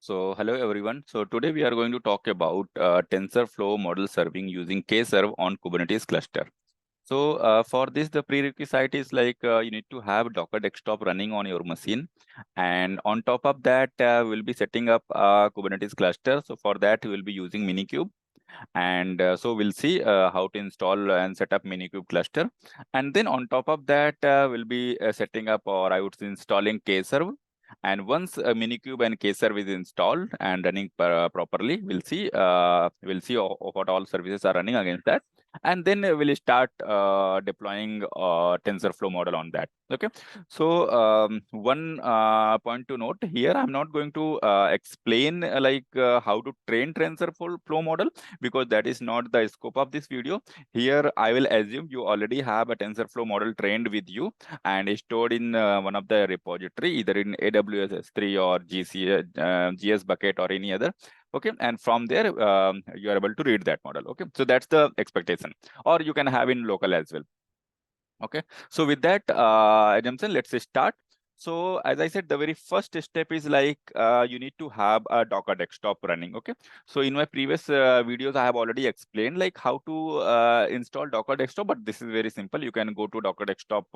So hello everyone. So today we are going to talk about TensorFlow model serving using KServe on Kubernetes cluster. So for this, the prerequisite is like you need to have Docker desktop running on your machine, and on top of that, we'll be setting up a Kubernetes cluster. So for that, we will be using minikube, and so we'll see how to install and set up minikube cluster, and then on top of that, we'll be setting up, or I would say installing KServe. And once minikube and KServe is installed and running properly, we'll see what all services are running against that, and then we'll start deploying TensorFlow model on that. Okay, so one point to note here: I'm not going to explain how to train TensorFlow model, because that is not the scope of this video. Here, I will assume you already have a TensorFlow model trained with you and is stored in one of the repository, either in AWS S3 or GS bucket or any other. Okay, and from there you are able to read that model. Okay, so that's the expectation, or you can have in local as well. Okay, so with that assumption, let's start. So as I said, the very first step is like you need to have a Docker desktop running. Okay, so in my previous videos, I have already explained like how to install Docker desktop, but this is very simple. You can go to Docker desktop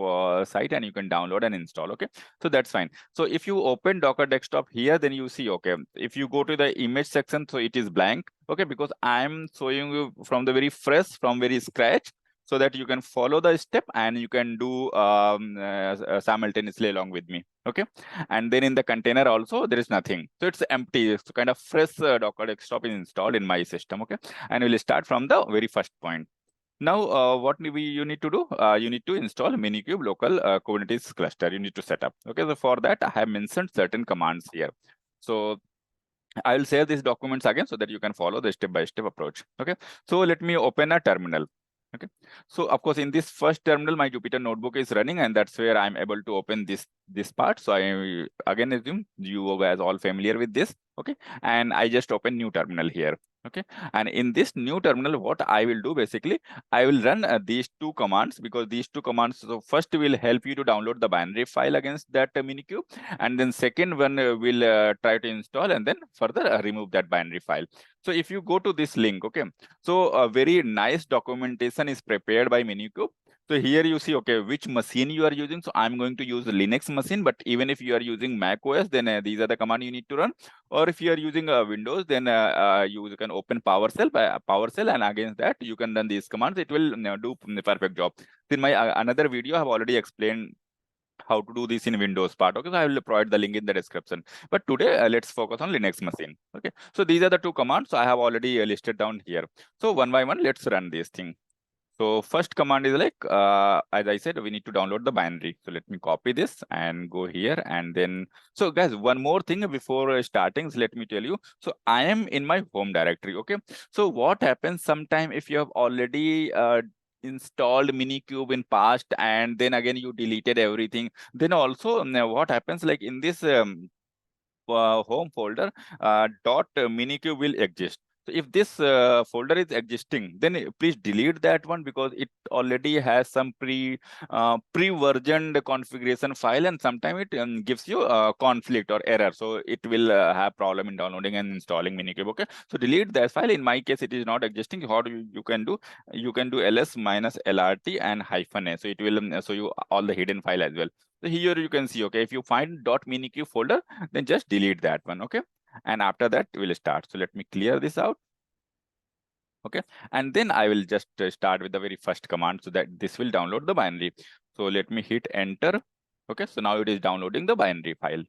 site and you can download and install. Okay, so that's fine. So if you open Docker desktop here, then you see, okay, if you go to the image section, so it is blank. Okay, because I'm showing you from the very fresh, from very scratch, so that you can follow the step and you can do simultaneously along with me. Okay, and then in the container also there is nothing, so it's empty. It's kind of fresh Docker desktop is installed in my system. Okay, and we'll start from the very first point. Now what you need to do, you need to install minikube local Kubernetes cluster. You need to set up. Okay, so for that I have mentioned certain commands here. So I will share these documents again so that you can follow the step-by-step approach. Okay, so let me open a terminal. Okay, so of course in this first terminal my Jupyter notebook is running, and that's where I'm able to open this part. So I again assume you guys all familiar with this. Okay, and I just open new terminal here. Okay, and in this new terminal, what I will do basically, I will run these two commands, because these two commands, so first will help you to download the binary file against that minikube, and then second one will try to install and then further remove that binary file. So if you go to this link, okay, so a very nice documentation is prepared by minikube. So here you see, okay, which machine you are using. So I'm going to use Linux machine, but even if you are using Mac OS, then these are the command you need to run. Or if you are using Windows, then you can open PowerShell, and against that you can run these commands. It will do the perfect job. In my another video, I have already explained how to do this in Windows part. Okay, so I will provide the link in the description. But today, let's focus on Linux machine. Okay, so these are the two commands. So I have already listed down here. So one by one, let's run this thing. So first command is like, as I said, we need to download the binary. So let me copy this and go here. And then, so guys, one more thing before starting, so let me tell you. So I am in my home directory. Okay, so what happens sometime if you have already installed minikube in past and then again you deleted everything, then also what happens, like in this home folder, dot minikube will exist. So if this folder is existing, then please delete that one, because it already has some pre-versioned configuration file, and sometimes it gives you a conflict or error. So it will have problem in downloading and installing minikube. Okay, so delete that file. In my case, it is not existing. What you can do, you can do ls minus lrt and -a. So it will show you all the hidden file as well. So here you can see, okay, if you find .minikube folder, then just delete that one. Okay, and after that we'll start. So let me clear this out. Okay, and then I will just start with the very first command, so that this will download the binary. So let me hit enter. Okay, so now it is downloading the binary file.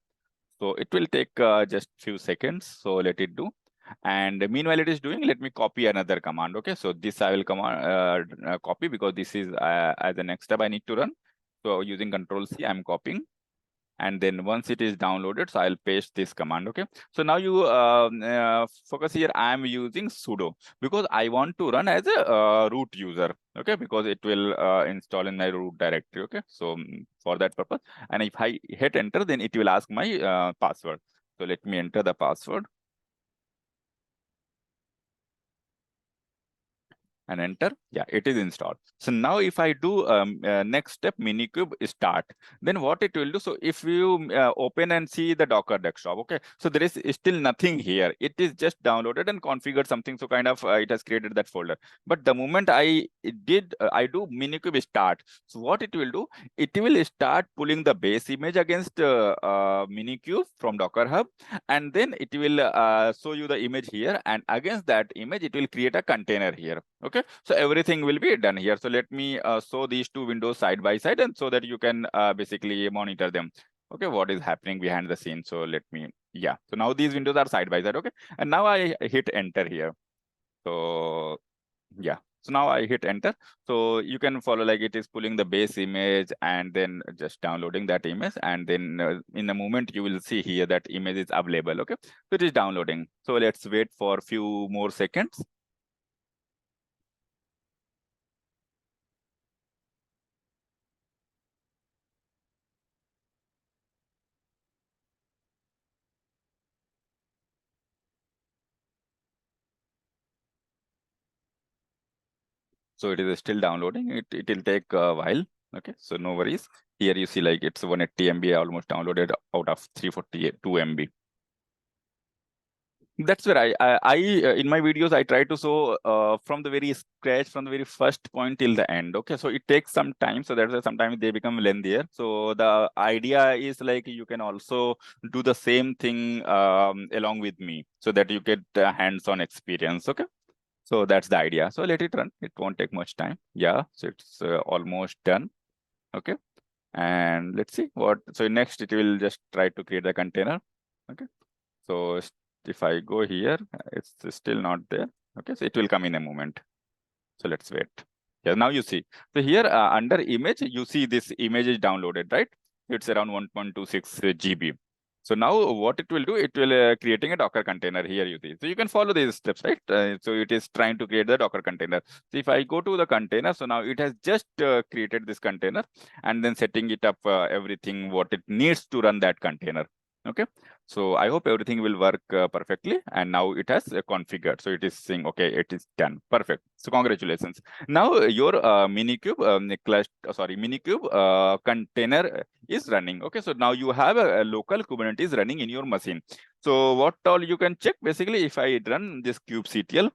So it will take just few seconds. So let it do. And meanwhile it is doing, let me copy another command. Okay, so this I will copy, because this is as the next step I need to run. So using Control C, I'm copying. And then once it is downloaded, so I'll paste this command. Okay, so now you focus here. I'm using sudo because I want to run as a root user. Okay, because it will install in my root directory. Okay, so for that purpose, and if I hit enter, then it will ask my password. So let me enter the password. and enter. Yeah, it is installed. So now if I do next step, minikube start, then what it will do, so if you open and see the Docker desktop, okay, so there is still nothing here. It is just downloaded and configured something, so kind of it has created that folder. But the moment I do minikube start, so what it will do, it will start pulling the base image against minikube from Docker Hub, and then it will show you the image here, and against that image it will create a container here. Okay, so everything will be done here. So let me show these two windows side by side, and so that you can basically monitor them. Okay, what is happening behind the scene. So let me, yeah, so now these windows are side by side. Okay, and now I hit enter here. So yeah, so now I hit enter. So you can follow, like it is pulling the base image and then just downloading that image, and then in a moment you will see here that image is available. Okay, so it is downloading. So let's wait for a few more seconds. So it is still downloading. It will take a while. Okay, so no worries. Here you see like it's 180 MB almost downloaded out of 342 MB. That's where I in my videos I try to show from the very scratch, from the very first point till the end. Okay, so it takes some time, so that's why sometimes they become lengthier. So the idea is like you can also do the same thing along with me, so that you get hands-on experience. Okay. So that's the idea. So let it run. It won't take much time. Yeah, so it's almost done. Okay. And let's see what. So next it will just try to create the container. Okay. So if I go here, it's still not there. Okay. So it will come in a moment. So let's wait. Yeah, now you see. So here under image, you see this image is downloaded, right? It's around 1.26 GB. So now what it will do, it will creating a Docker container here, you see. So you can follow these steps, right? So it is trying to create the Docker container. So if I go to the container, so now it has just created this container and then setting it up everything what it needs to run that container. Okay, so I hope everything will work perfectly, and now it has configured. So it is saying, okay, it is done. Perfect. So congratulations. Now your minikube minikube container is running. Okay, so now you have a local Kubernetes running in your machine. So what all you can check, basically, if I run this kubectl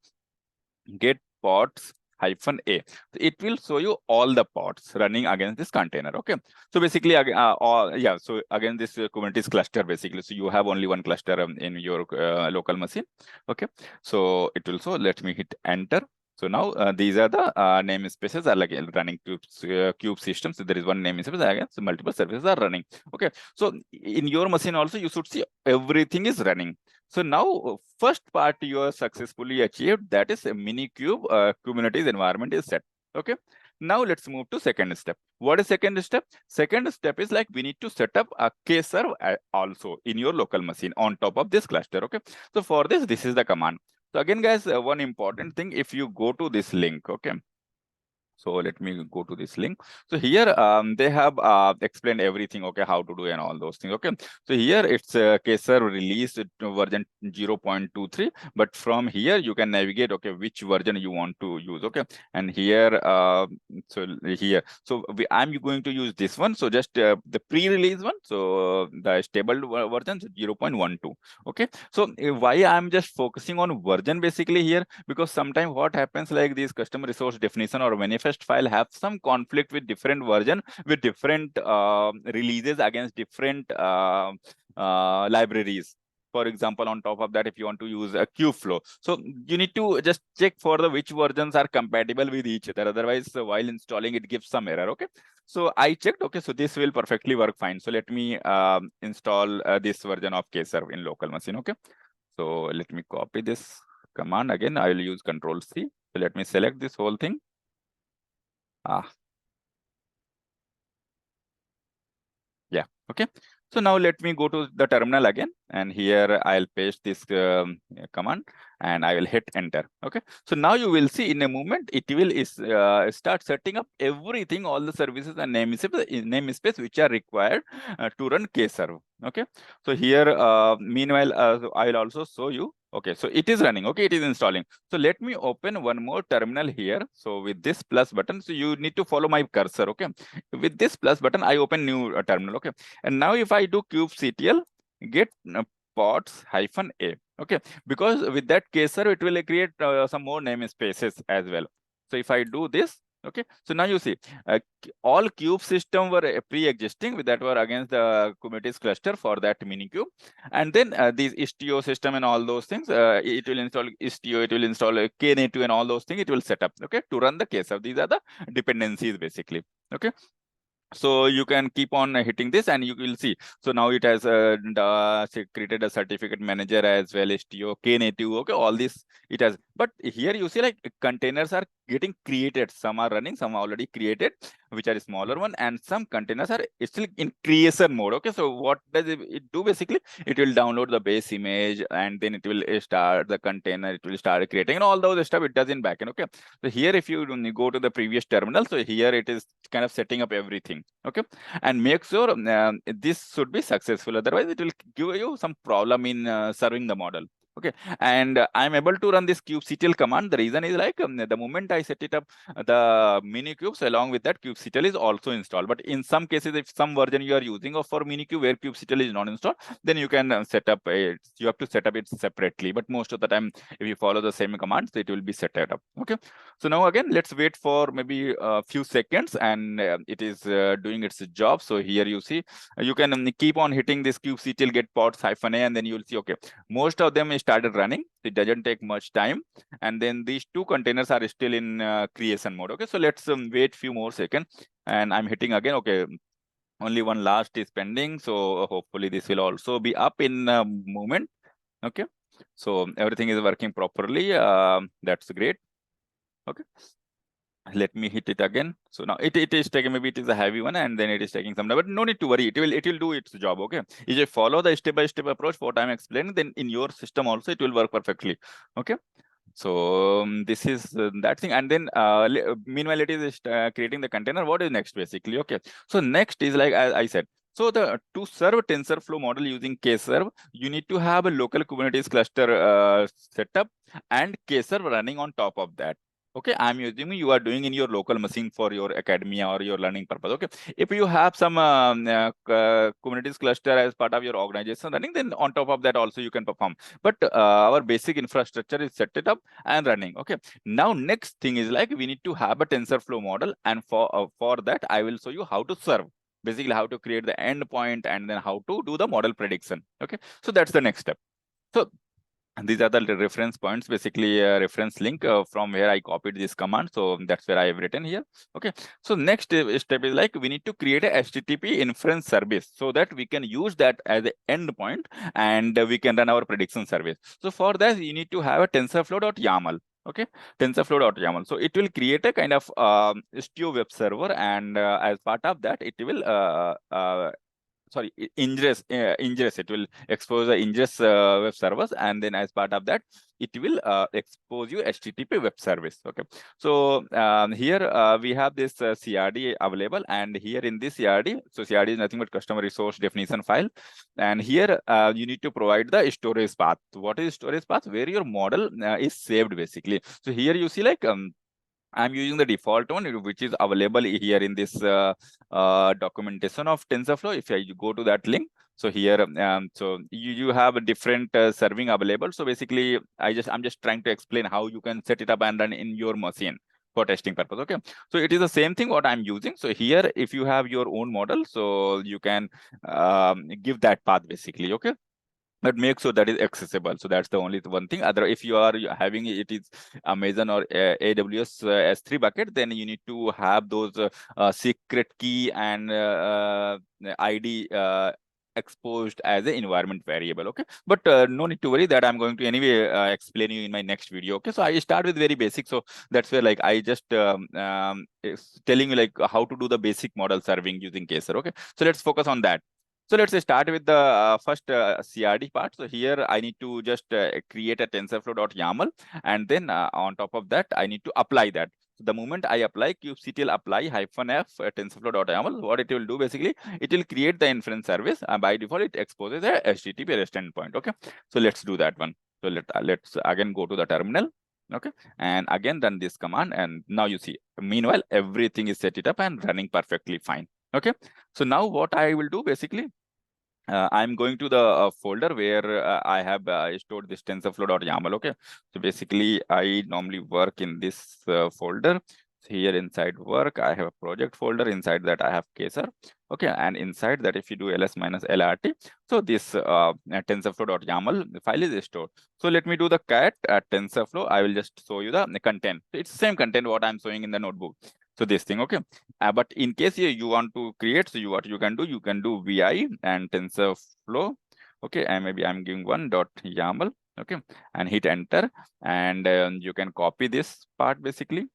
get pods -a, it will show you all the pods running against this container. Okay, so basically so again this Kubernetes cluster, basically, so you have only one cluster in your local machine. Okay, so it will show. Let me hit enter. So now these are the namespaces are like running kube systems. So there is one namespace again, so multiple services are running. Okay, so in your machine also you should see everything is running. So now first part you have successfully achieved, that is a minikube Kubernetes environment is set. Okay. Now let's move to second step. What is second step? Second step is like we need to set up a KServe also in your local machine on top of this cluster. Okay. So for this is the command. So again, guys, one important thing, if you go to this link, okay. So let me go to this link. So here they have explained everything, okay, how to do and all those things. Okay, so here it's KServe released version 0.23, but from here you can navigate, okay, which version you want to use. Okay, and here I'm going to use this one. So just the pre-release one, so the stable version 0.12. Okay, so why I'm just focusing on version basically here, because sometimes what happens, like these customer resource definition or manifest file have some conflict with different version, with different releases against different libraries. For example, on top of that, if you want to use a kubeflow, so you need to just check for the which versions are compatible with each other. Otherwise, while installing, it gives some error. Okay, so I checked. Okay, so this will perfectly work fine. So let me install this version of KServe in local machine. Okay, so let me copy this command again. I will use Control C. So let me select this whole thing. Yeah, okay. So now let me go to the terminal again, and here I'll paste this command and I will hit enter. Okay, so now you will see in a moment it will start setting up everything, all the services and namespace which are required to run KServe. Okay, so here meanwhile I will also show you Okay, so it is running. Okay, it is installing. So let me open one more terminal here. So with this plus button, so you need to follow my cursor. Okay, with this plus button, I open new terminal. Okay, and now if I do kubectl get pods -a. Okay, because with that KServe, it will create some more namespaces as well. So if I do this, okay, so now you see all cube system were pre-existing with that were against the Kubernetes cluster for that minikube. And then these istio system and all those things, it will install istio, it will install knative and all those things, it will set up, okay, to run the KServe. These are the dependencies basically, okay. So you can keep on hitting this and you will see. So now it has created a certificate manager as well, istio, knative, okay, all this it has. But here you see like containers are getting created. Some are running, some are already created, which are a smaller one, and some containers are still in creation mode. Okay, so what does it do basically? It will download the base image and then it will start the container, it will start creating and all those stuff it does in backend. Okay, so here if you go to the previous terminal, so here it is kind of setting up everything. Okay, and make sure this should be successful, otherwise it will give you some problem in serving the model. Okay, and I'm able to run this kubectl command. The reason is like the moment I set it up, the minikubes along with that kubectl is also installed. But in some cases, if some version you are using of for minikube where kubectl is not installed, then you can set up it. You have to set up it separately. But most of the time, if you follow the same commands, it will be set up. Okay, so now again, let's wait for maybe a few seconds, and it is doing its job. So here you see, you can keep on hitting this kubectl get pods -a, and then you will see, okay, most of them started running. It doesn't take much time, and then these two containers are still in creation mode. Okay, so let's wait few more seconds, and I'm hitting again. Okay, only one last is pending, so hopefully this will also be up in a moment. Okay, so everything is working properly. That's great. Okay, let me hit it again. So now it is taking, maybe it is a heavy one and then it is taking some time, but no need to worry, it will do its job. Okay, if you follow the step-by-step approach what I'm explaining, then in your system also it will work perfectly. Okay, so this is that thing, and then meanwhile it is creating the container. What is next basically? Okay, so next is like I said, so to serve TensorFlow model using KServe, you need to have a local Kubernetes cluster setup and KServe running on top of that. Okay, I'm assuming you are doing in your local machine for your academia or your learning purpose. Okay, if you have some Kubernetes cluster as part of your organization running, then on top of that also you can perform. But our basic infrastructure is set it up and running. Okay, now next thing is like we need to have a TensorFlow model, and for that I will show you how to serve. Basically, how to create the endpoint and then how to do the model prediction. Okay, so that's the next step. So and these are the reference points, basically a reference link from where I copied this command. So that's where I have written here. Okay. So next step is like we need to create a HTTP inference service so that we can use that as an endpoint and we can run our prediction service. So for that, you need to have a TensorFlow.yaml. Okay, TensorFlow.yaml. So it will create a kind of istio web server, and as part of that, it will sorry, ingress, it will expose the ingress web servers, and then as part of that it will expose you HTTP web service. Okay, so here we have this CRD available, and here in this CRD, so CRD is nothing but customer resource definition file, and here you need to provide the storage path. What is storage path? Where your model is saved basically. So here you see like I'm using the default one, which is available here in this documentation of TensorFlow. If you go to that link, so here, so you have a different serving available. So basically, I'm just trying to explain how you can set it up and run in your machine for testing purpose. Okay, so it is the same thing what I'm using. So here, if you have your own model, so you can give that path basically. Okay, but make sure that is accessible. So that's the only one thing. Other, if you are having it is Amazon or AWS S3 bucket, then you need to have those secret key and ID exposed as an environment variable. Okay, but no need to worry, that I'm going to anyway explain you in my next video. Okay, so I start with very basic, so that's where like I just is telling you like how to do the basic model serving using KServe. Okay, so let's focus on that. So let's start with the first CRD part. So here I need to just create a TensorFlow.yaml, and then on top of that, I need to apply that. So the moment I apply kubectl apply -f TensorFlow.yaml, what it will do basically, it will create the inference service. By default, it exposes a HTTP REST endpoint. Okay, so let's do that one. So let's again go to the terminal. Okay, and again run this command, and now you see, meanwhile, everything is set it up and running perfectly fine. Okay, so now what I will do basically, I'm going to the folder where I have stored this TensorFlow.yaml. Okay, so basically I normally work in this folder. So here inside work, I have a project folder. Inside that I have KServe. Okay, and inside that, if you do ls minus lrt, so this TensorFlow.yaml file is stored. So let me do the cat at TensorFlow. I will just show you the content. It's the same content what I'm showing in the notebook. So this thing, okay. But in case you want to create, so what you can do vi and TensorFlow, okay, and maybe I'm giving one.yaml, okay, and hit enter, and you can copy this part basically.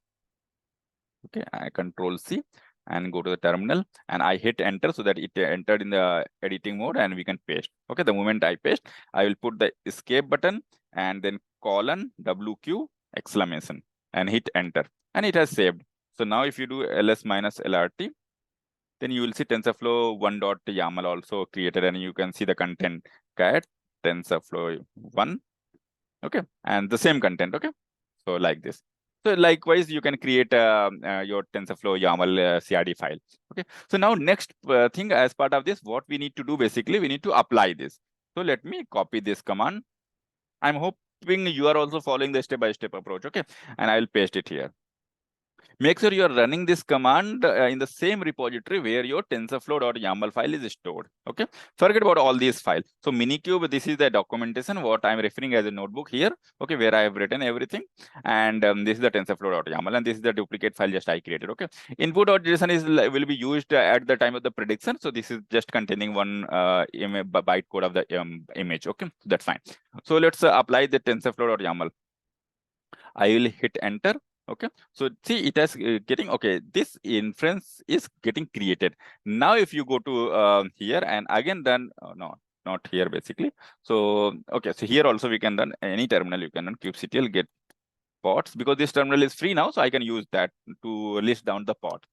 Okay, I control C and go to the terminal, and I hit enter so that it entered in the editing mode, and we can paste. Okay, the moment I paste, I will put the escape button and then colon WQ exclamation and hit enter, and it has saved. So now if you do ls minus lrt, then you will see TensorFlow 1.yaml also created, and you can see the content cat TensorFlow 1. Okay, and the same content. Okay, so like this. So likewise, you can create your TensorFlow YAML CRD file. Okay, so now next thing, as part of this, what we need to do basically, we need to apply this. So let me copy this command. I'm hoping you are also following the step-by-step approach. Okay, and I will paste it here. Make sure you are running this command in the same repository where your TensorFlow.yaml file is stored. Okay, forget about all these files. So minikube, this is the documentation what I'm referring as a notebook here. Okay, where I have written everything, and this is the TensorFlow.yaml, and this is the duplicate file just I created. Okay, input.json is will be used at the time of the prediction. So this is just containing one byte code of the image. Okay, that's fine. So let's apply the TensorFlow.yaml. I will hit enter. Okay, so see, it has getting, okay, this inference is getting created. Now if you go to here and again run, no, not here basically. So okay, so here also we can run any terminal. You can run kubectl get pods, because this terminal is free now, so I can use that to list down the pod.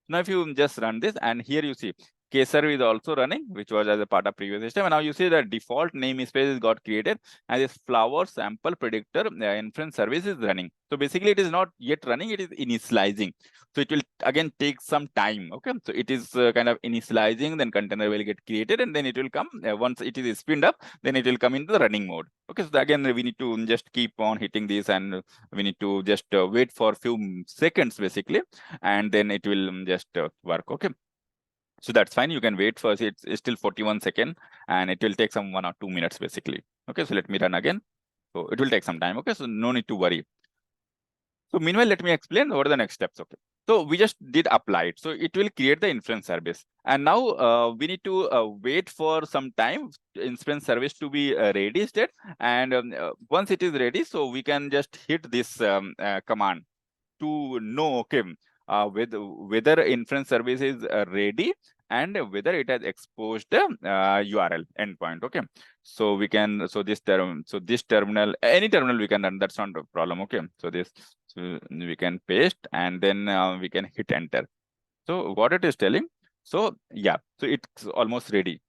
Now if you just run this, and here you see KServe is also running, which was as a part of previous system. And now you see the default namespace got created, and this flower sample predictor inference service is running. So basically it is not yet running, it is initializing. So it will again take some time. Okay, so it is kind of initializing, then container will get created, and then it will come, once it is spinned up, then it will come into the running mode. Okay, so again we need to just keep on hitting this, and we need to just wait for a few seconds basically, and then it will just work. Okay, so that's fine. You can wait for it's still 41 seconds, and it will take some 1 or 2 minutes basically. Okay, so let me run again. So it will take some time. Okay, so no need to worry. So meanwhile, let me explain what are the next steps. Okay, so we just did apply it. So it will create the inference service, and now we need to wait for some time inference service to be ready state. And once it is ready, so we can just hit this command to know, okay, whether inference service is ready and whether it has exposed the URL endpoint. Okay, so we can, so this terminal, any terminal we can run, that's not a problem. Okay, so this, so we can paste, and then we can hit enter. So what it is telling, so yeah, so it's almost ready.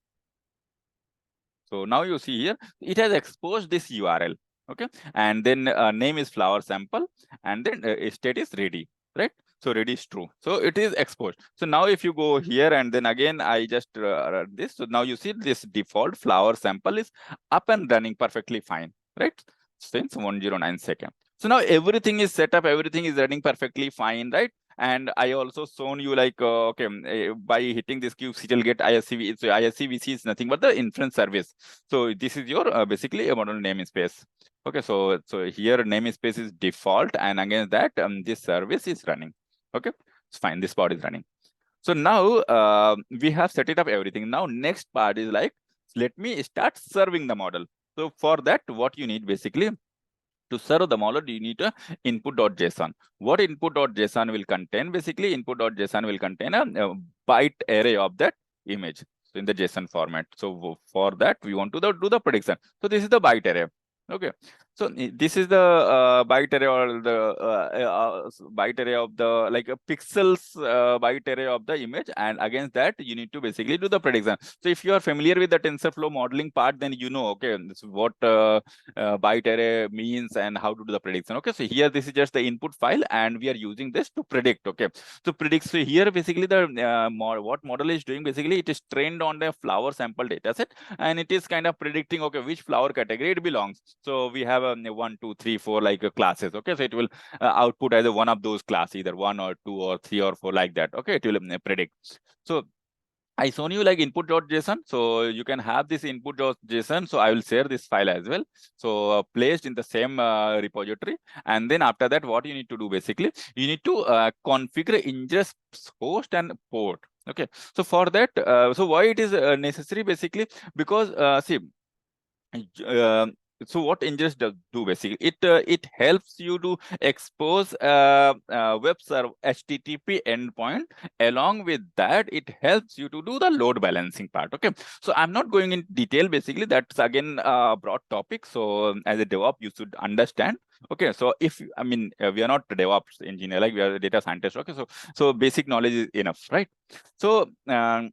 So now you see here, it has exposed this URL. Okay, and then name is flower sample, and then state is ready, right? So ready is true. So it is exposed. So now if you go here, and then again I just run this. So now you see this default flower sample is up and running perfectly fine, right? Since 109 seconds. So now everything is set up, everything is running perfectly fine, right? And I also shown you like, okay, by hitting this kubectl get ISCV. So ISCVC is nothing but the inference service. So this is your basically a model namespace. Okay, so here namespace is default, and against that this service is running. Okay, it's fine. This part is running. So now we have set it up everything. Now next part is like, let me start serving the model. So for that, what you need basically, to serve the model, you need a input.json. What input.json will contain? Basically, input.json will contain a byte array of that image, so in the JSON format. So for that, we want to do the prediction. So this is the byte array. Okay. So this is the byte array, or the byte array of the, like a pixels byte array of the image, and against that you need to basically do the prediction. So if you are familiar with the TensorFlow modeling part, then you know, okay, this is what byte array means and how to do the prediction. Okay, so here this is just the input file, and we are using this to predict. Okay, to predict. So here basically the what model is doing, basically it is trained on the flower sample data set, and it is kind of predicting, okay, which flower category it belongs. So we have 1, 2, 3, 4 like classes. Okay, so it will output either one of those class, either 1 or 2 or 3 or 4 like that. Okay, it will predict. So I shown you like input.json. So you can have this input.json. So I will share this file as well. So placed in the same repository. And then after that, what you need to do, basically, you need to configure ingest host and port. Okay. So for that, so why it is necessary, basically, because see, uh, so what ingest does do, basically, it helps you to expose web server HTTP endpoint. Along with that, it helps you to do the load balancing part. Okay, so I'm not going in detail. Basically, that's again a broad topic. So as a DevOps, you should understand. Okay, so if I mean we are not DevOps engineer, like we are data scientists. Okay, so basic knowledge is enough, right? So as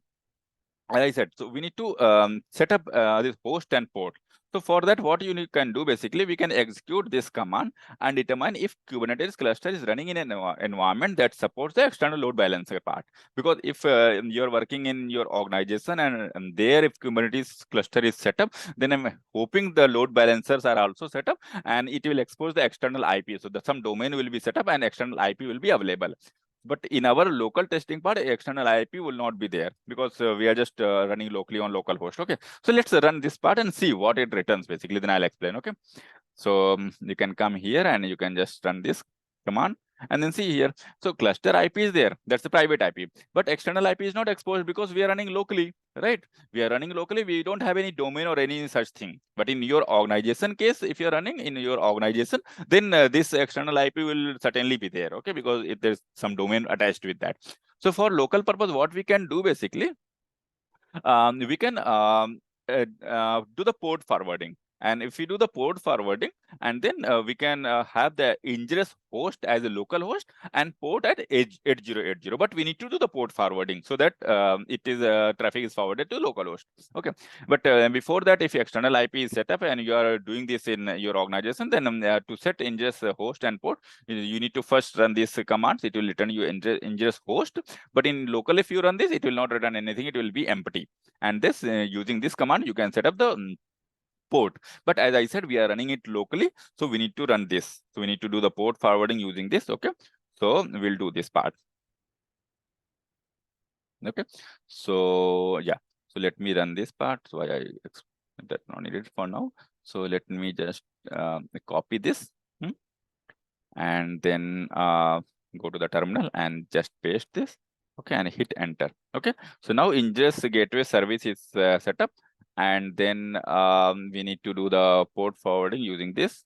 I said, so we need to set up this host and port. So for that, what you can do, basically, we can execute this command and determine if Kubernetes cluster is running in an environment that supports the external load balancer part. Because if you're working in your organization and there, if Kubernetes cluster is set up, then I'm hoping the load balancers are also set up, and it will expose the external IP. So some domain will be set up and external IP will be available. But in our local testing part, external IP will not be there, because we are just running locally on local host. Okay, so let's run this part and see what it returns, basically. Then I'll explain. Okay, so you can come here and you can just run this command and then see here. So cluster IP is there. That's the private IP. But external IP is not exposed because we are running locally, right? We are running locally. We don't have any domain or any such thing. But in your organization case, if you're running in your organization, then this external IP will certainly be there. Okay, because if there's some domain attached with that. So for local purpose, what we can do, basically, we can do the port forwarding. And if we do the port forwarding, and then we can have the ingress host as a local host and port at 8080. But we need to do the port forwarding so that it is traffic is forwarded to local host. Okay. But before that, if external IP is set up and you are doing this in your organization, then to set ingress host and port, you need to first run these commands. It will return you ingress host. But in local, if you run this, it will not return anything. It will be empty. And this using this command, you can set up the port. But as I said, we are running it locally, so we need to run this. So we need to do the port forwarding using this. Okay, so we'll do this part. Okay, so yeah, so let me run this part. So that's not needed for now. So let me just copy this and then go to the terminal and just paste this. Okay, and hit enter. Okay, so now ingress gateway service is set up, and then we need to do the port forwarding using this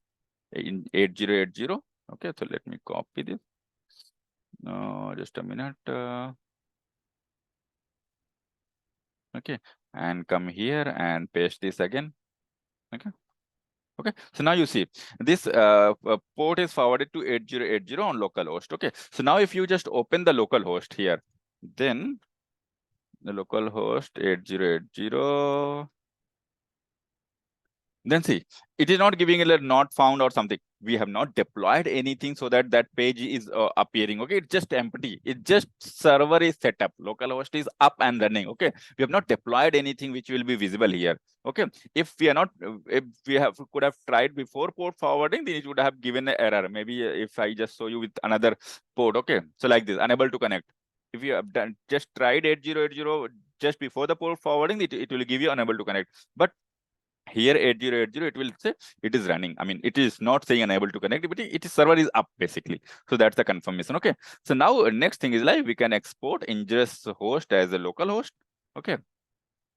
in 8080. Okay, so let me copy this. Just a minute. Okay, and come here and paste this again. Okay. Okay, so now you see this port is forwarded to 8080 on localhost. Okay, so now if you just open the localhost here, then the localhost 8080, then see, it is not giving a not found or something. We have not deployed anything so that that page is appearing. Okay, it's just empty. It just server is set up. Localhost is up and running. Okay, we have not deployed anything which will be visible here. Okay, if we are not, if we could have tried before port forwarding, then it would have given an error. Maybe if I just show you with another port. Okay, so like this, unable to connect. If you have done just tried 8080 just before the port forwarding, it will give you unable to connect. But here 8080, it will say it is running. I mean, it is not saying unable to connect, but it is server is up, basically. So that's the confirmation. Okay, so now next thing is like we can export ingress host as a local host. Okay,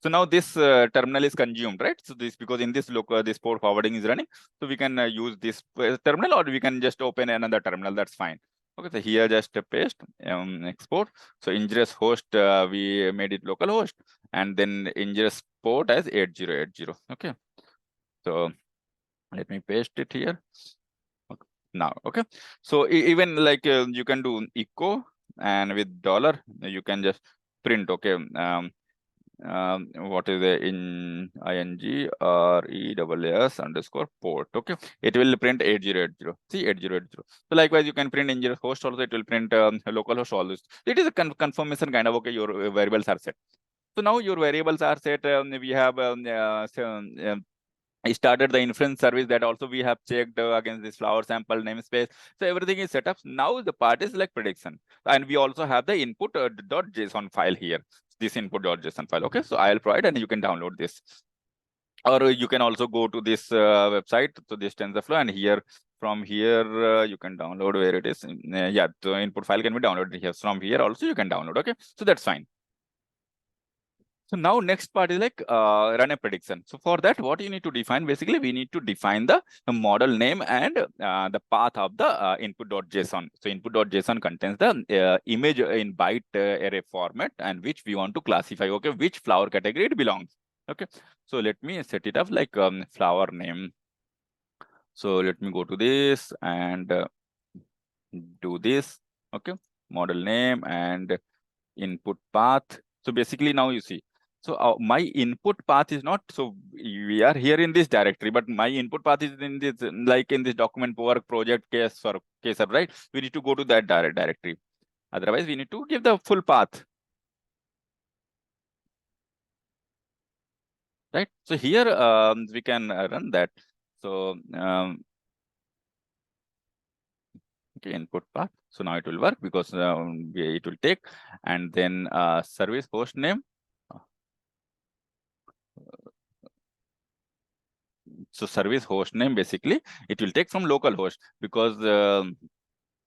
so now this terminal is consumed, right? So this, because in this local this port forwarding is running, so we can use this terminal, or we can just open another terminal. That's fine. Okay, so here just paste export. So ingress host, we made it local host, and then ingress port as 8080. Okay, so Let me paste it here. Okay. Now, okay. So even like you can do echo, and with dollar you can just print. Okay. What is the in ing or EWS underscore port? Okay, it will print 8080. See 8080. So likewise, you can print in host also. It will print localhost all this. It is a confirmation kind of. Okay, your variables are set. So now your variables are set. We have I started the inference service that also we have checked against this flower sample namespace. So everything is set up. Now the part is like prediction. And we also have the input .json file here. This input.json file. Okay, so I'll provide and you can download this. Or you can also go to this website, so this TensorFlow, and here from here you can download where it is. Yeah, the input file can be downloaded here. From here also you can download. Okay, so that's fine. So now next part is like run a prediction. So for that, what you need to define, basically, we need to define the model name and the path of the input.json. So input.json contains the image in byte array format and which we want to classify, okay, which flower category it belongs. Okay, so let me set it up like flower name. So let me go to this and do this, okay, model name and input path. So basically now you see, so my input path is not, so we are here in this directory, but my input path is in this, like in this document work project KServe, right? We need to go to that directory. Otherwise, we need to give the full path, right? So here we can run that. So okay, input path. So now it will work because it will take, and then service host name. So service host name, basically, it will take from local host because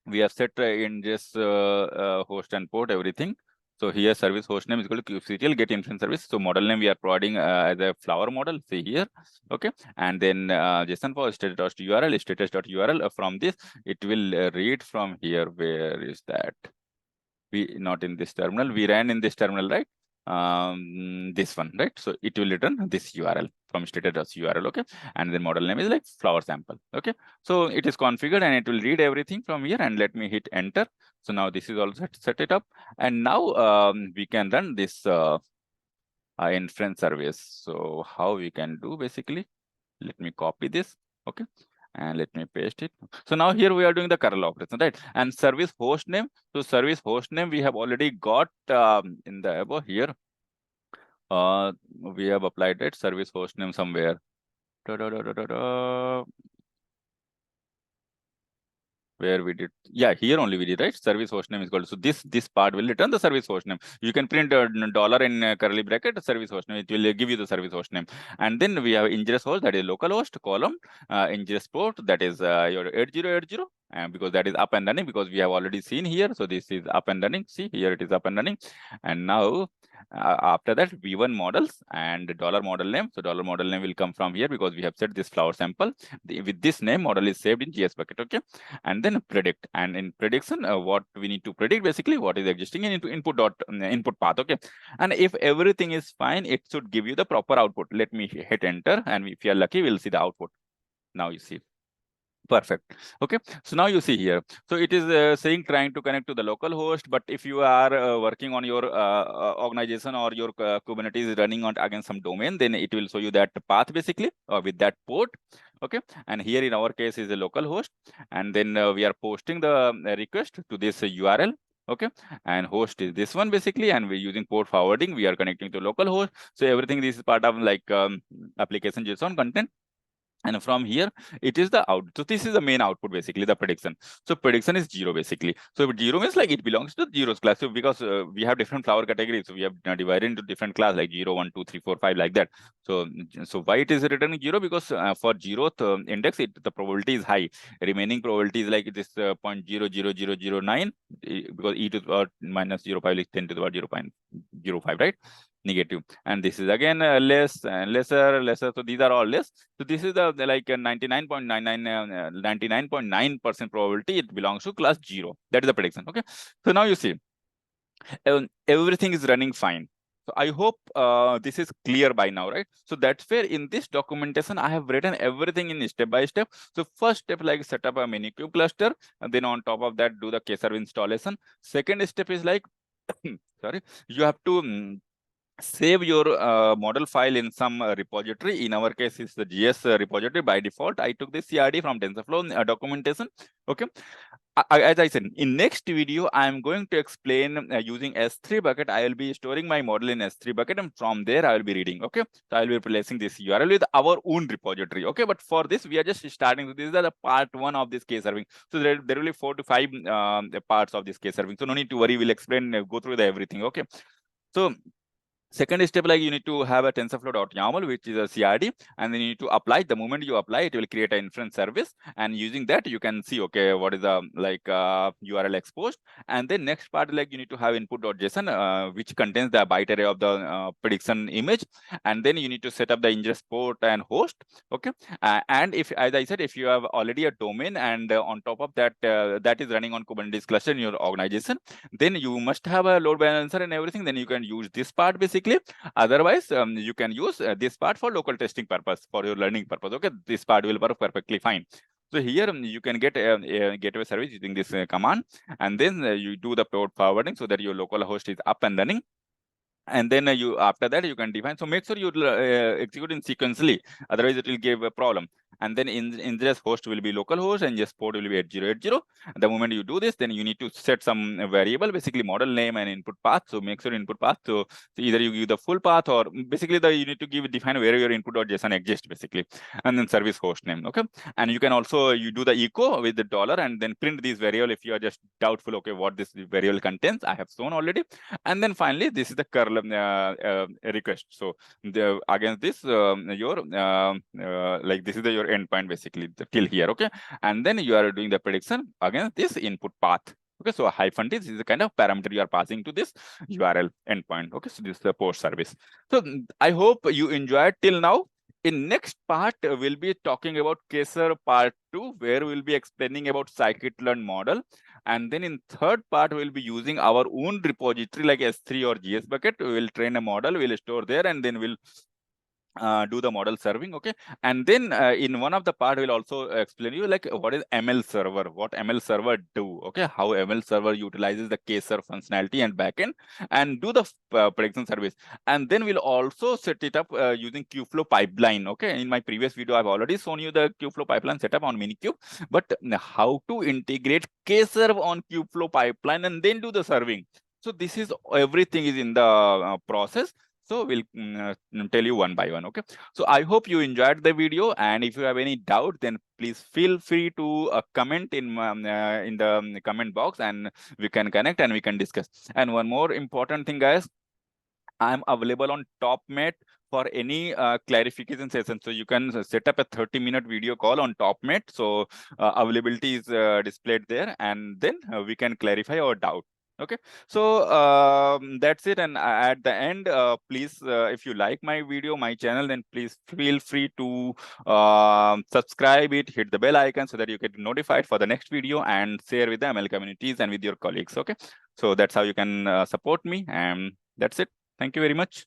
we have set in this host and port everything. So here service host name is equal to kubectl get inference service. So model name we are providing as a flower model, see here. Okay. And then JSON for status.url, status.url. From this, it will read from here. Where is that? We not in this terminal. We ran in this terminal, right? This one, right? So it will return this URL from status.url, okay? And then model name is like flower sample, okay? So it is configured and it will read everything from here, and let me hit enter. So now this is also set it up, and now we can run this inference service. So how we can do, basically, let me copy this, okay? And let me paste it. So now here we are doing the curl operation, right? And service host name. So service host name we have already got in the above here. We have applied it, service host name somewhere. Da, da, da, da, da, da. Where we did, yeah, here only we did, right? Service host name is called. So this part will return the service host name. You can print a dollar in curly bracket service host name. It will give you the service host name. And then we have ingress host, that is localhost, column ingress port, that is your 8080, and because that is up and running, because we have already seen here. So this is up and running. See here, it is up and running. And now after that, v1 models and dollar model name. So dollar model name will come from here because we have set this flower sample. With this name, model is saved in GS bucket, okay? And then predict, and in prediction what we need to predict, basically what is existing in input path, okay? And if everything is fine, it should give you the proper output. Let me hit enter, and if you are lucky, we'll see the output. Now you see. Perfect. Okay. So now you see here. So it is saying trying to connect to the local host, but if you are working on your organization or your Kubernetes running on against some domain, then it will show you that path, basically, with that port. Okay. And here in our case is a local host, and then we are posting the request to this URL. Okay. And host is this one, basically, and we're using port forwarding. We are connecting to local host. So everything, this is part of like application JSON content. And from here, it is the out. So this is the main output, basically, the prediction. So prediction is 0, basically. So zero means like it belongs to zeros class. So because we have different flower categories, so we have divided into different class, like 0, 1, 2, 3, 4, 5, like that. So why it is returning 0? Because for 0th index, the probability is high. Remaining probability is like this 0.00009, because e to the power minus 0.5 is 10 to the power 0.05, right? Negative. And this is again less and lesser. So these are all less. So this is the like 99.9% probability it belongs to class 0. That is the prediction. Okay. So now you see everything is running fine. So I hope this is clear by now, right? So that's where in this documentation, I have written everything in step by step. So first step, like set up a minikube cluster, and then on top of that, do the KServe installation. Second step is like, sorry, you have to save your model file in some repository. In our case, it's the GS repository by default. I took this CRD from TensorFlow documentation. Okay. As I said, in next video, I am going to explain using S3 bucket. I will be storing my model in S3 bucket, and from there I will be reading. Okay. So I will be replacing this URL with our own repository. Okay. But for this, we are just starting. So this is the part 1 of this case serving. So there will be 4 to 5 parts of this case serving. So no need to worry. We'll explain, go through the everything. Okay. So second step, like you need to have a TensorFlow.yaml, which is a CRD, and then you need to apply. The moment you apply, it will create an inference service, and using that, you can see, okay, what is the URL exposed. And then next part, like you need to have input.json, which contains the byte array of the prediction image, and then you need to set up the ingest port and host. Okay, and if, as I said, if you have already a domain, and on top of that, that is running on Kubernetes cluster in your organization, then you must have a load balancer and everything. Then you can use this part basically. Otherwise, you can use this part for local testing purpose, for your learning purpose. Okay, this part will work perfectly fine. So here you can get a gateway service using this command, and then you do the port forwarding so that your local host is up and running. And then you, after that, you can define. So make sure you execute in sequentially, otherwise it will give a problem. And then ingest host will be localhost, and ingest port will be 8080. The moment you do this, then you need to set some variable, basically model name and input path. So make sure input path. So either you give the full path, or basically you need to define where your input.json exists basically, and then service host name. Okay, and you can also you do the echo with the dollar, and then print this variable if you are just doubtful. Okay, what this variable contains, I have shown already. And then finally, this is the curl request. So against this, like this is your endpoint basically till here. Okay, and then you are doing the prediction against this input path. Okay, so hyphen this is the kind of parameter you are passing to this URL endpoint. Okay, so this is the post service. So I hope you enjoyed till now. In next part, we'll be talking about KServe part 2, where we'll be explaining about scikit-learn model. And then in third part, we'll be using our own repository like S3 or GS bucket. We'll train a model, we'll store there, and then we'll do the model serving. Okay, and then in one of the part we'll also explain you like what is ML server, what ML server do. Okay, how ML server utilizes the KServe functionality and backend and do the prediction service. And then we'll also set it up using Kubeflow pipeline. Okay, in my previous video I've already shown you the Kubeflow pipeline setup on minikube, but how to integrate KServe on Kubeflow pipeline and then do the serving. So this is everything is in the process. So we'll tell you one by one. Okay, so I hope you enjoyed the video, and if you have any doubt, then please feel free to comment in the comment box, and we can connect and we can discuss. And one more important thing, guys, I'm available on TopMate for any clarification session. So you can set up a 30-minute video call on TopMate. So availability is displayed there, and then we can clarify our doubt. Okay, so that's it. And at the end, please, if you like my video, my channel, then please feel free to subscribe it, hit the bell icon so that you get notified for the next video, and share with the ML communities and with your colleagues. Okay, so that's how you can support me, and that's it. Thank you very much.